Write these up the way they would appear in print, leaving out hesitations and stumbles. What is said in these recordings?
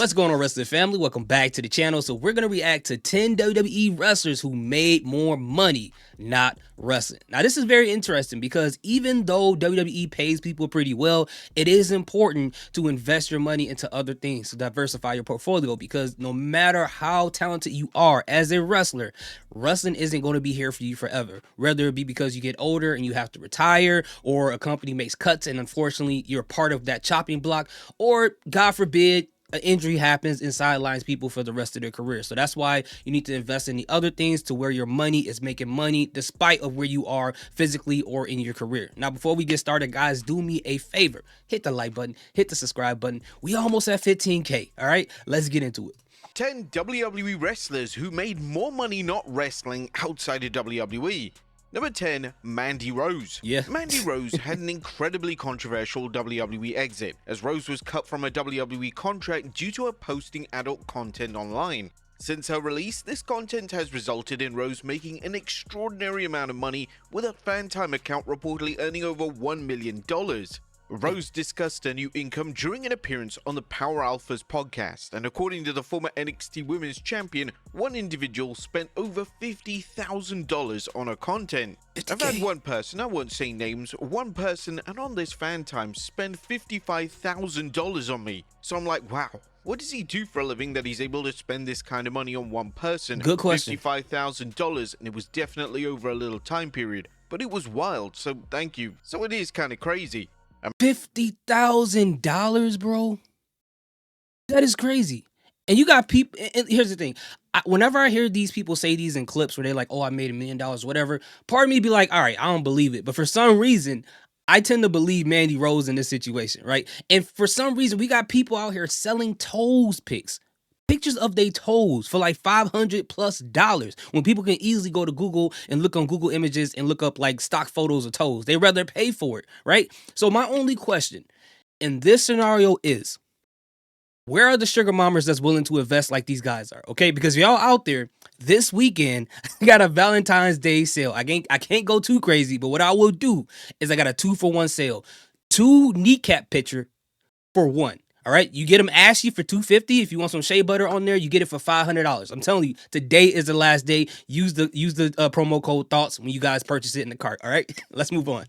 What's going on, wrestling family? Welcome back to the channel. So we're going to react to 10 WWE wrestlers who made more money not wrestling. Now, this is very interesting because even though WWE pays people pretty well, it is important to invest your money into other things to diversify your portfolio, because no matter how talented you are as a wrestler, wrestling isn't going to be here for you forever. Whether it be because you get older and you have to retire, or a company makes cuts and unfortunately you're part of that chopping block, or God forbid, an injury happens and sidelines people for the rest of their career. So that's why you need to invest in the other things to where your money is making money despite of where you are physically or in your career. Now, before we get started, guys, do me a favor. Hit the like button, hit the subscribe button. We almost at 15K. All right, let's get into it. 10 WWE wrestlers who made more money not wrestling outside of WWE. Number 10, Mandy Rose. Yeah. Mandy Rose had an incredibly controversial WWE exit, as Rose was cut from a WWE contract due to her posting adult content online. Since her release, this content has resulted in Rose making an extraordinary amount of money, with her fan time account reportedly earning over $1 million. Rose discussed her new income during an appearance on the Power Alphas podcast, and according to the former NXT Women's Champion, one individual spent over $50,000 on her content. I've had one person, I won't say names, one person, and on this fan time, spend $55,000 on me. So I'm like, wow, what does he do for a living that he's able to spend this kind of money on one person? Good question. $55,000, and it was definitely over a little time period, but it was wild, so thank you. So it is kind of crazy. $50,000, bro. That is crazy. And you got people, and here's the thing. Whenever I hear these people say these in clips where they're like, oh, I made $1 million, whatever, part of me be like, all right, I don't believe it. But for some reason, I tend to believe Mandy Rose in this situation, right? And for some reason, we got people out here selling toes pics. Pictures of their toes for like $500+ when people can easily go to Google and look on Google Images and look up like stock photos of toes. They rather pay for it, right? So my only question in this scenario is, where are the sugar mamas that's willing to invest like these guys are? Okay, because y'all out there this weekend, I got a Valentine's Day sale. I can't go too crazy, but what I will do is I got a 2-for-1 sale. 2 kneecap picture for 1. All right, you get them ashy for $250. If you want some shea butter on there, you get it for $500. I'm telling you, today is the last day. Use the promo code THOUGHTS when you guys purchase it in the cart. All right, let's move on.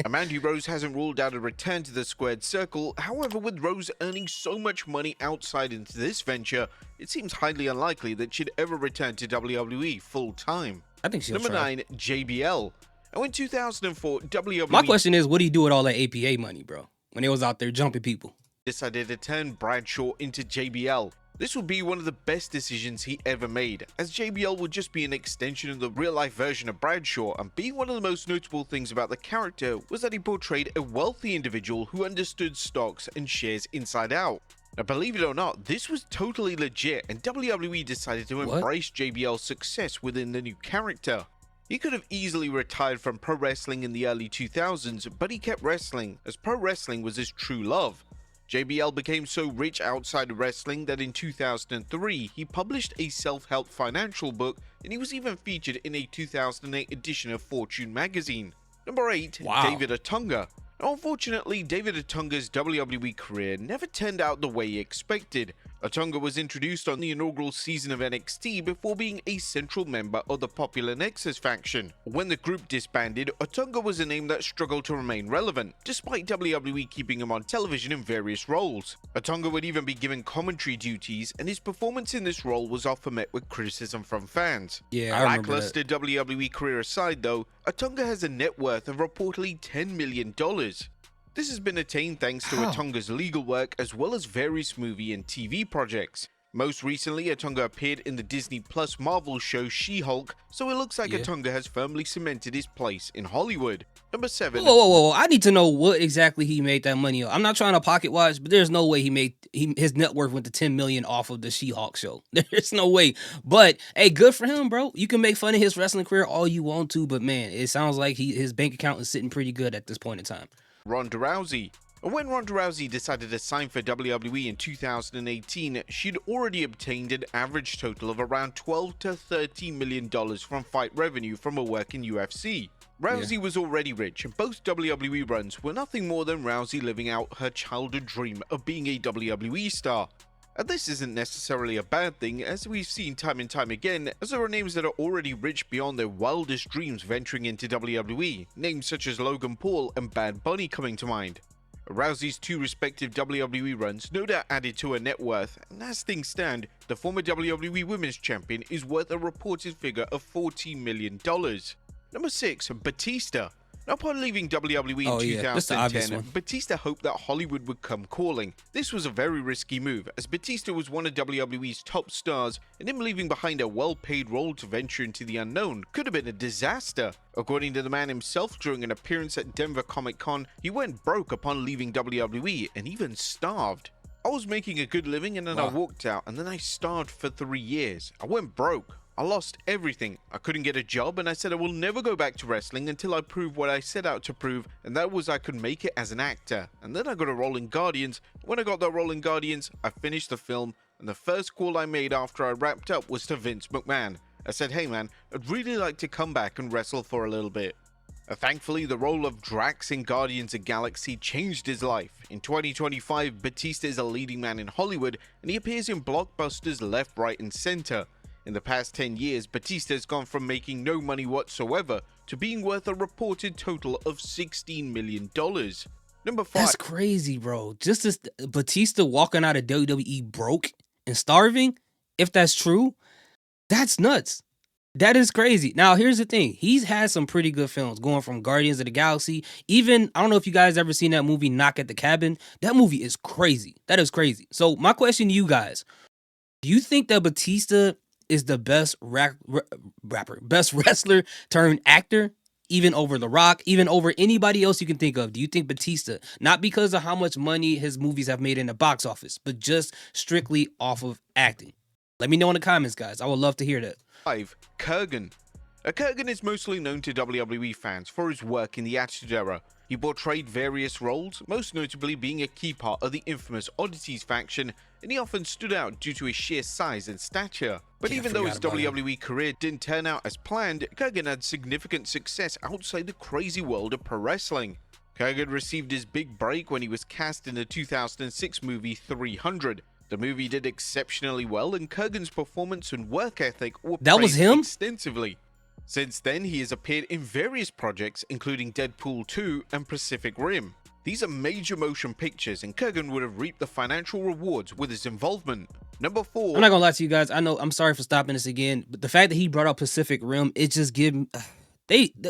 Mandy Rose hasn't ruled out a return to the squared circle. However, with Rose earning so much money outside into this venture, it seems highly unlikely that she'd ever return to WWE full time. I think she'll Number try. 9, JBL. And in 2004, WWE. My question is, what do you do with all that APA money, bro? When they was out there jumping people. Decided to turn Bradshaw into JBL. This would be one of the best decisions he ever made, as JBL would just be an extension of the real-life version of Bradshaw, and being one of the most notable things about the character was that he portrayed a wealthy individual who understood stocks and shares inside out. Now, believe it or not, this was totally legit, and WWE decided to embrace JBL's success within the new character. He could have easily retired from pro wrestling in the early 2000s, but he kept wrestling, as pro wrestling was his true love. JBL became so rich outside of wrestling that in 2003, he published a self-help financial book, and he was even featured in a 2008 edition of Fortune magazine. Number 8, wow. David Otunga. Now, unfortunately, David Otunga's WWE career never turned out the way he expected. Otunga was introduced on the inaugural season of NXT before being a central member of the popular Nexus faction. When the group disbanded, Otunga was a name that struggled to remain relevant, despite WWE keeping him on television in various roles. Otunga would even be given commentary duties, and his performance in this role was often met with criticism from fans. Yeah, A lackluster WWE career aside though, Otunga has a net worth of reportedly $10 million. This has been attained thanks to Otunga's legal work as well as various movie and TV projects. Most recently, Otunga appeared in the Disney Plus Marvel show She-Hulk, so it looks like Otunga has firmly cemented his place in Hollywood. Number 7. Whoa. I need to know what exactly he made that money on. I'm not trying to pocket watch, but there's no way his net worth went to $10 million off of the She-Hulk show. There's no way. But hey, good for him, bro. You can make fun of his wrestling career all you want to, but man, it sounds like his bank account is sitting pretty good at this point in time. Ronda Rousey. And when Ronda Rousey decided to sign for WWE in 2018, she'd already obtained an average total of around $12 to $13 million from fight revenue from her work in UFC. Rousey was already rich, and both WWE runs were nothing more than Rousey living out her childhood dream of being a WWE star. And this isn't necessarily a bad thing, as we've seen time and time again, as there are names that are already rich beyond their wildest dreams venturing into WWE, names such as Logan Paul and Bad Bunny coming to mind. Rousey's two respective WWE runs no doubt added to her net worth, and as things stand, the former WWE Women's Champion is worth a reported figure of $14 million. Number 6. Batista. Now, upon leaving WWE in That's the obvious 2010, one. Batista hoped that Hollywood would come calling. This was a very risky move, as Batista was one of WWE's top stars, and him leaving behind a well-paid role to venture into the unknown could have been a disaster. According to the man himself, during an appearance at Denver Comic Con, he went broke upon leaving WWE and even starved. I was making a good living and then I walked out, and then I starved for 3 years. I went broke. I lost everything. I couldn't get a job, and I said I will never go back to wrestling until I prove what I set out to prove, and that was I could make it as an actor. And then I got a role in Guardians. When I got that role in Guardians, I finished the film, and the first call I made after I wrapped up was to Vince McMahon. I said, hey man, I'd really like to come back and wrestle for a little bit. Thankfully, the role of Drax in Guardians of the Galaxy changed his life. In 2025, Batista is a leading man in Hollywood, and he appears in blockbusters left, right, and center. In the past 10 years, Batista has gone from making no money whatsoever to being worth a reported total of $16 million. Number 5. That's crazy, bro. Just as Batista walking out of WWE broke and starving, if that's true, that's nuts. That is crazy. Now, here's the thing. He's had some pretty good films, going from Guardians of the Galaxy. Even, I don't know if you guys ever seen that movie, Knock at the Cabin. That movie is crazy. That is crazy. So my question to you guys, do you think that Batista is the best best wrestler turned actor, even over The Rock, even over anybody else you can think of? Do you think Batista, not because of how much money his movies have made in the box office, but just strictly off of acting? Let me know in the comments, guys. I would love to hear that. 5. Kurgan. Kurgan is mostly known to WWE fans for his work in the Attitude Era. He portrayed various roles, most notably being a key part of the infamous Oddities faction, and he often stood out due to his sheer size and stature. But even though his WWE career didn't turn out as planned, Kurgan had significant success outside the crazy world of pro wrestling. Kurgan received his big break when he was cast in the 2006 movie 300. The movie did exceptionally well, and Kurgan's performance and work ethic were praised extensively. Since then, he has appeared in various projects, including Deadpool 2 and Pacific Rim. These are major motion pictures, and Kurgan would have reaped the financial rewards with his involvement. Number 4. I'm not gonna lie to you guys. I know, I'm sorry for stopping this again, but the fact that he brought up Pacific Rim, it just give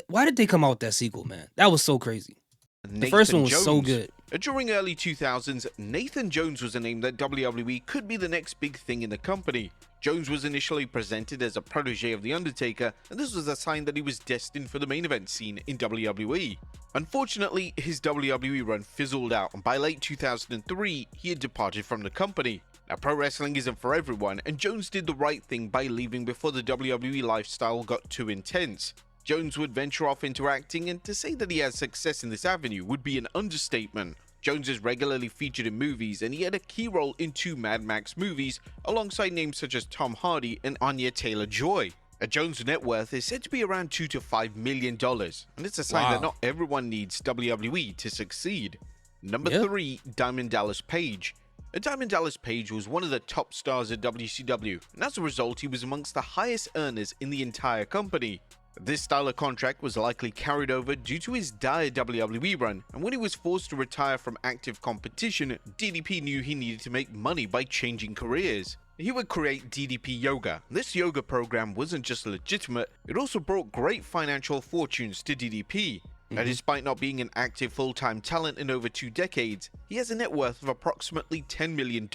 why did they come out with that sequel, man? That was so crazy. The first one was so good. During early 2000s, Nathan Jones was a name that WWE could be the next big thing in the company. Jones was initially presented as a protege of The Undertaker, and this was a sign that he was destined for the main event scene in WWE. Unfortunately, his WWE run fizzled out, and by late 2003, he had departed from the company. Now, pro wrestling isn't for everyone, and Jones did the right thing by leaving before the WWE lifestyle got too intense. Jones would venture off into acting, and to say that he has success in this avenue would be an understatement. Jones is regularly featured in movies, and he had a key role in 2 Mad Max movies, alongside names such as Tom Hardy and Anya Taylor-Joy. Jones' net worth is said to be around $2 to $5 million, and it's a sign that not everyone needs WWE to succeed. Number 3, Diamond Dallas Page. Diamond Dallas Page was one of the top stars at WCW, and as a result, he was amongst the highest earners in the entire company. This style of contract was likely carried over due to his dire WWE run, and when he was forced to retire from active competition, DDP knew he needed to make money by changing careers. He would create DDP Yoga. This yoga program wasn't just legitimate, it also brought great financial fortunes to DDP. Now, despite not being an active full-time talent in over 2 decades, he has a net worth of approximately $10 million.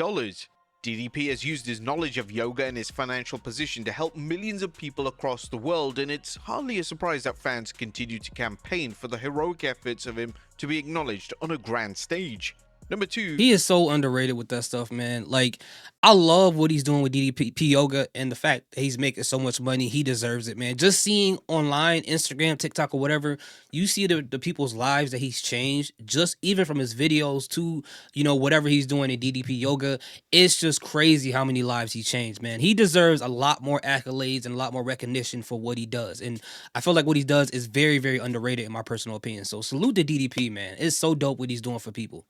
DDP has used his knowledge of yoga and his financial position to help millions of people across the world, and it's hardly a surprise that fans continue to campaign for the heroic efforts of him to be acknowledged on a grand stage. Number 2. He is so underrated with that stuff, man. Like, I love what he's doing with DDP Yoga, and the fact that he's making so much money, he deserves it, man. Just seeing online, Instagram, TikTok, or whatever, you see the people's lives that he's changed, just even from his videos to, you know, whatever he's doing in DDP Yoga. It's just crazy how many lives he changed, man. He deserves a lot more accolades and a lot more recognition for what he does. And I feel like what he does is very, very underrated in my personal opinion. So salute to DDP, man. It's so dope what he's doing for people.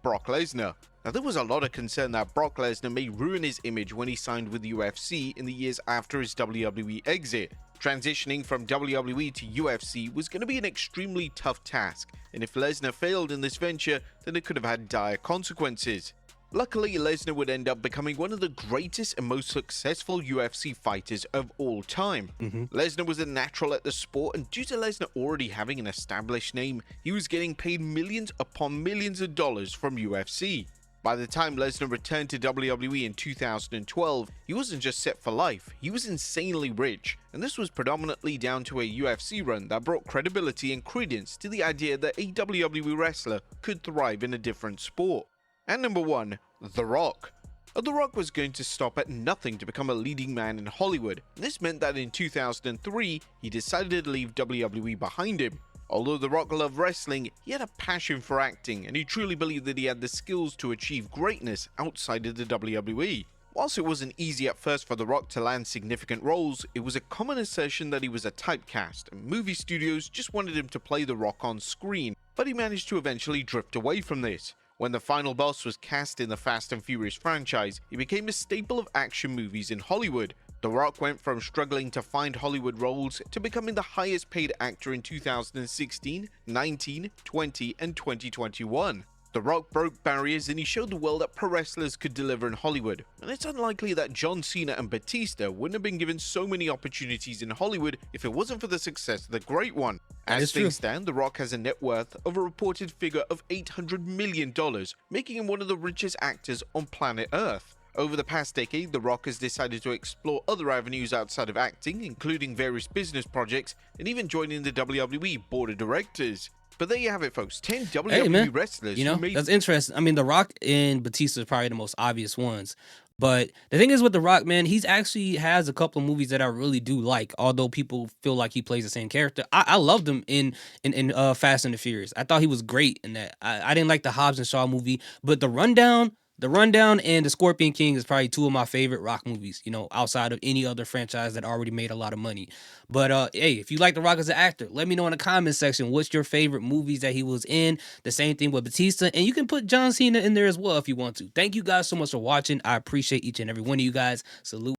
Brock Lesnar. Now, there was a lot of concern that Brock Lesnar may ruin his image when he signed with the UFC in the years after his WWE exit. Transitioning from WWE to UFC was going to be an extremely tough task, and if Lesnar failed in this venture, then it could have had dire consequences. Luckily, Lesnar would end up becoming one of the greatest and most successful UFC fighters of all time. Lesnar was a natural at the sport, and due to Lesnar already having an established name, he was getting paid millions upon millions of dollars from UFC. By the time Lesnar returned to WWE in 2012, he wasn't just set for life, he was insanely rich, and this was predominantly down to a UFC run that brought credibility and credence to the idea that a WWE wrestler could thrive in a different sport. And number 1, The Rock. The Rock was going to stop at nothing to become a leading man in Hollywood. This meant that in 2003, he decided to leave WWE behind him. Although The Rock loved wrestling, he had a passion for acting, and he truly believed that he had the skills to achieve greatness outside of the WWE. Whilst it wasn't easy at first for The Rock to land significant roles, it was a common assertion that he was a typecast, and movie studios just wanted him to play The Rock on screen, but he managed to eventually drift away from this. When the final boss was cast in the Fast and Furious franchise, he became a staple of action movies in Hollywood. The Rock went from struggling to find Hollywood roles to becoming the highest paid actor in 2016, 19, 20, and 2021. The Rock broke barriers and he showed the world that pro wrestlers could deliver in Hollywood, and it's unlikely that John Cena and Batista wouldn't have been given so many opportunities in Hollywood if it wasn't for the success of the Great One. As things stand, The Rock has a net worth of a reported figure of $800 million, making him one of the richest actors on planet Earth. Over the past decade, The Rock has decided to explore other avenues outside of acting, including various business projects, and even joining the WWE board of directors. But there you have it, folks. 10 WWE wrestlers who made... That's interesting. I mean, The Rock and Batista is probably the most obvious ones. But the thing is with The Rock, man, he's actually has a couple of movies that I really do like, although people feel like he plays the same character. I loved him in Fast and the Furious. I thought he was great in that. I didn't like the Hobbs and Shaw movie, but The Rundown and The Scorpion King is probably two of my favorite Rock movies, outside of any other franchise that already made a lot of money. But hey, if you like The Rock as an actor, let me know in the comment section what's your favorite movies that he was in. The same thing with Batista, and you can put John Cena in there as well if you want to. Thank you guys so much for watching. I appreciate each and every one of you guys. Salute.